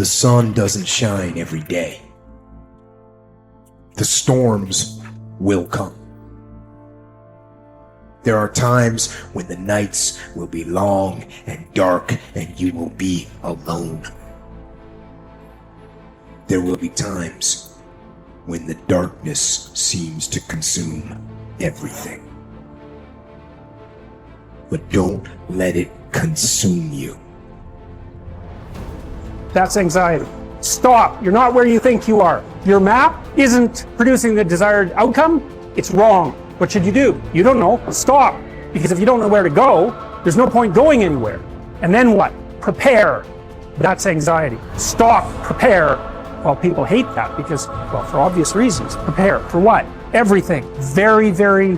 The sun doesn't shine every day. The storms will come. There are times when the nights will be long and dark and you will be alone. There will be times when the darkness seems to consume everything. But don't let it consume you. That's anxiety. Stop. You're not where you think you are. Your map isn't producing the desired outcome. It's wrong. What should you do? You don't know. Stop. Because if you don't know where to go, there's no point going anywhere. And then what? Prepare. That's anxiety. Stop. Prepare. Well, people hate that because, well, for obvious reasons. Prepare. For what? Everything. Very, very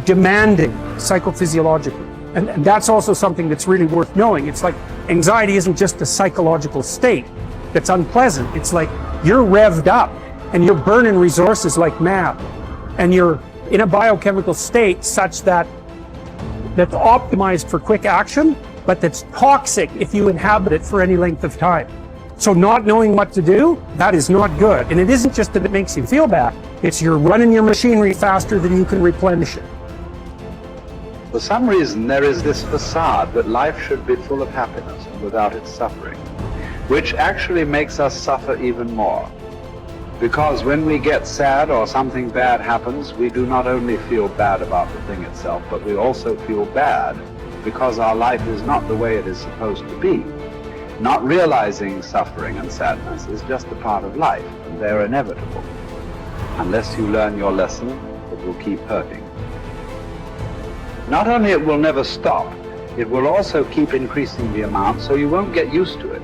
demanding psychophysiologically. And that's also something that's really worth knowing. It's like anxiety isn't just a psychological state that's unpleasant. It's like you're revved up and you're burning resources like mad. And you're in a biochemical state such that's optimized for quick action, but that's toxic if you inhabit it for any length of time. So not knowing what to do, that is not good. And it isn't just that it makes you feel bad. It's you're running your machinery faster than you can replenish it. For some reason, there is this facade that life should be full of happiness and without its suffering, which actually makes us suffer even more. Because when we get sad or something bad happens, we do not only feel bad about the thing itself, but we also feel bad because our life is not the way it is supposed to be. Not realizing suffering and sadness is just a part of life, and they're inevitable. Unless you learn your lesson, it will keep hurting. Not only it will never stop, it will also keep increasing the amount, so you won't get used to it.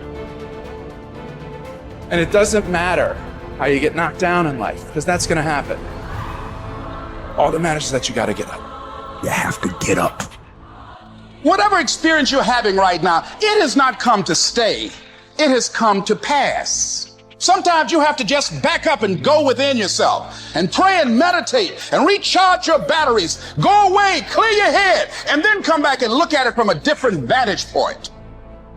And it doesn't matter how you get knocked down in life, because that's going to happen. All that matters is that you got to get up. You have to get up. Whatever experience you're having right now, it has not come to stay. It has come to pass. Sometimes you have to just back up and go within yourself and pray and meditate and recharge your batteries. Go away, clear your head, and then come back and look at it from a different vantage point.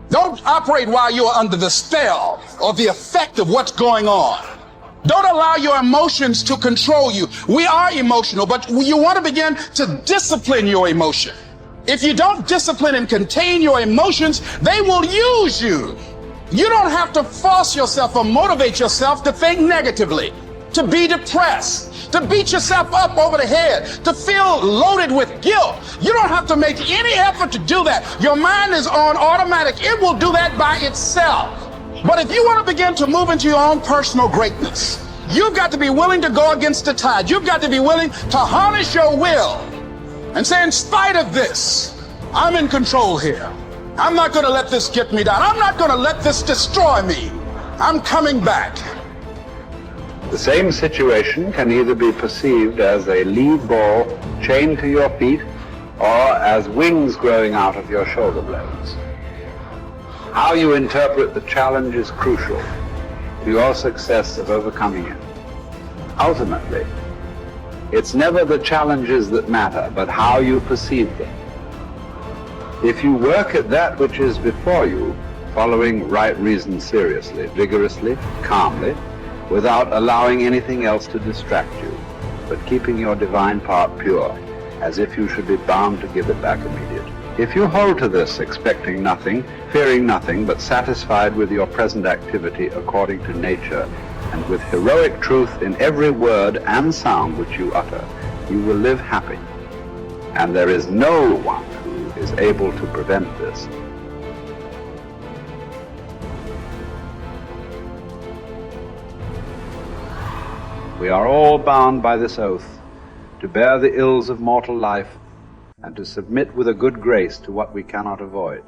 Don't operate while you are under the spell or the effect of what's going on. Don't allow your emotions to control you. We are emotional, but you want to begin to discipline your emotion. If you don't discipline and contain your emotions, they will use you. You don't have to force yourself or motivate yourself to think negatively, to be depressed, to beat yourself up over the head, to feel loaded with guilt. You don't have to make any effort to do that. Your mind is on automatic. It will do that by itself. But if you want to begin to move into your own personal greatness, you've got to be willing to go against the tide. You've got to be willing to harness your will and say, in spite of this, I'm in control here. I'm not going to let this get me down. I'm not going to let this destroy me. I'm coming back. The same situation can either be perceived as a lead ball chained to your feet or as wings growing out of your shoulder blades. How you interpret the challenge is crucial to your success of overcoming it. Ultimately, it's never the challenges that matter, but how you perceive them. If you work at that which is before you, following right reason seriously, vigorously, calmly, without allowing anything else to distract you, but keeping your divine part pure, as if you should be bound to give it back immediately. If you hold to this, expecting nothing, fearing nothing, but satisfied with your present activity according to nature, and with heroic truth in every word and sound which you utter, you will live happy. And there is no one who is able to prevent this. We are all bound by this oath to bear the ills of mortal life and to submit with a good grace to what we cannot avoid.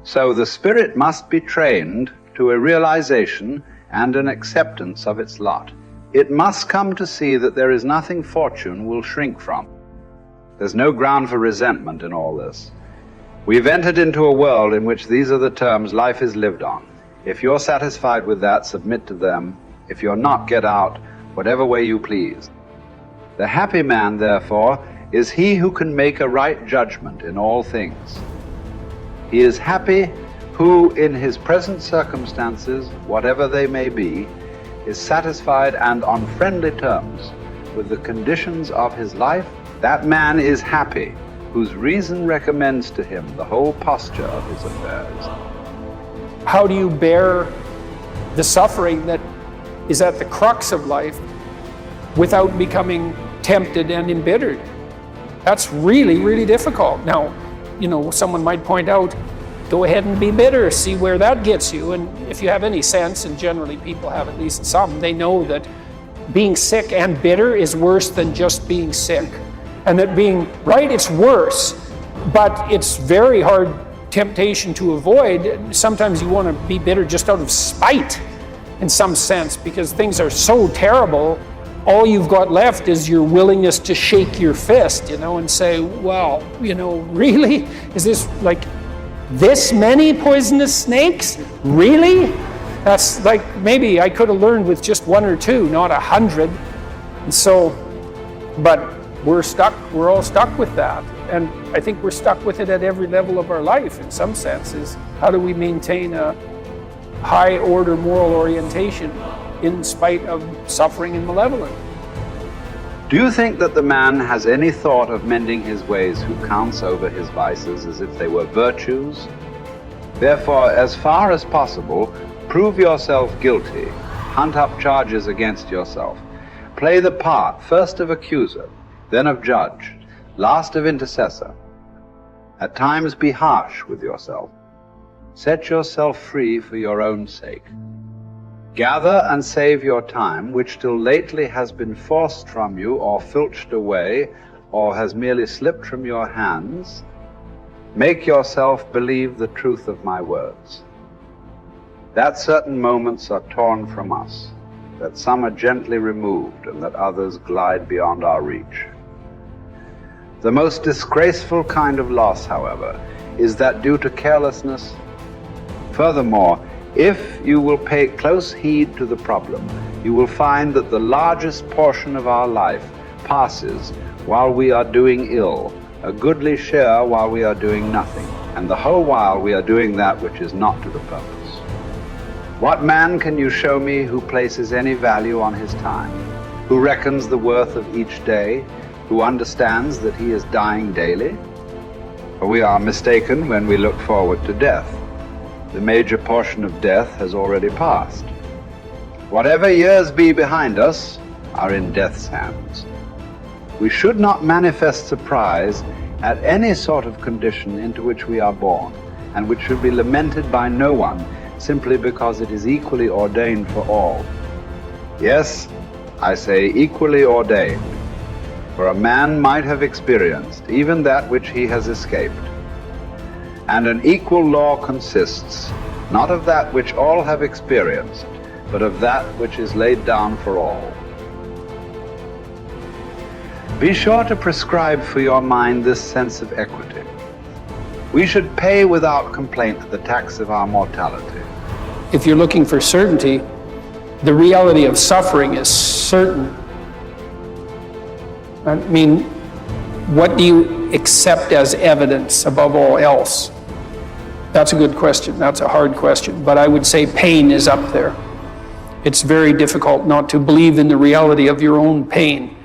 So the spirit must be trained to a realization and an acceptance of its lot. It must come to see that there is nothing fortune will shrink from. There's no ground for resentment in all this. We've entered into a world in which these are the terms life is lived on. If you're satisfied with that, submit to them. If you're not, get out, whatever way you please. The happy man, therefore, is he who can make a right judgment in all things. He is happy who in his present circumstances, whatever they may be, is satisfied and on friendly terms with the conditions of his life, that man is happy, whose reason recommends to him the whole posture of his affairs. How do you bear the suffering that is at the crux of life without becoming tempted and embittered? That's really, really difficult. Now, someone might point out, go ahead and be bitter, see where that gets you. And if you have any sense, and generally people have at least some, they know that being sick and bitter is worse than just being sick. And that being right, it's worse, but it's very hard temptation to avoid. Sometimes you want to be bitter just out of spite in some sense, because things are so terrible. All you've got left is your willingness to shake your fist, and say, well, really? Is this like this many poisonous snakes? Really? That's like, maybe I could have learned with just 1 or 2, not 100. And so, but we're all stuck with that. And I think we're stuck with it at every level of our life in some senses. How do we maintain a high order moral orientation in spite of suffering and malevolence? Do you think that the man has any thought of mending his ways who counts over his vices as if they were virtues? Therefore, as far as possible, prove yourself guilty, hunt up charges against yourself, play the part first of accuser, then of judge, last of intercessor. At times be harsh with yourself. Set yourself free for your own sake. Gather and save your time, which till lately has been forced from you or filched away, or has merely slipped from your hands. Make yourself believe the truth of my words, that certain moments are torn from us, that some are gently removed, and that others glide beyond our reach. The most disgraceful kind of loss, however, is that due to carelessness. Furthermore, if you will pay close heed to the problem, you will find that the largest portion of our life passes while we are doing ill, a goodly share while we are doing nothing, and the whole while we are doing that which is not to the purpose. What man can you show me who places any value on his time, who reckons the worth of each day, who understands that he is dying daily? For we are mistaken when we look forward to death. The major portion of death has already passed. Whatever years be behind us are in death's hands. We should not manifest surprise at any sort of condition into which we are born, and which should be lamented by no one, simply because it is equally ordained for all. Yes, I say equally ordained, for a man might have experienced even that which he has escaped. And an equal law consists not of that which all have experienced, but of that which is laid down for all. Be sure to prescribe for your mind this sense of equity. We should pay without complaint the tax of our mortality. If you're looking for certainty, the reality of suffering is certain. I mean, what do you accept as evidence above all else? That's a good question. That's a hard question. But I would say pain is up there. It's very difficult not to believe in the reality of your own pain.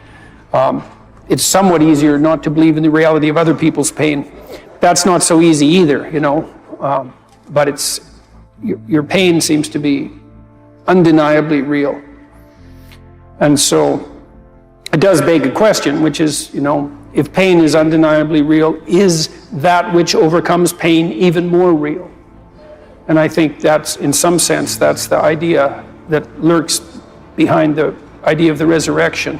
It's somewhat easier not to believe in the reality of other people's pain. That's not so easy either, but it's your pain seems to be undeniably real. And so it does beg a question, which is, if pain is undeniably real, is that which overcomes pain even more real? And I think that's, in some sense, that's the idea that lurks behind the idea of the resurrection.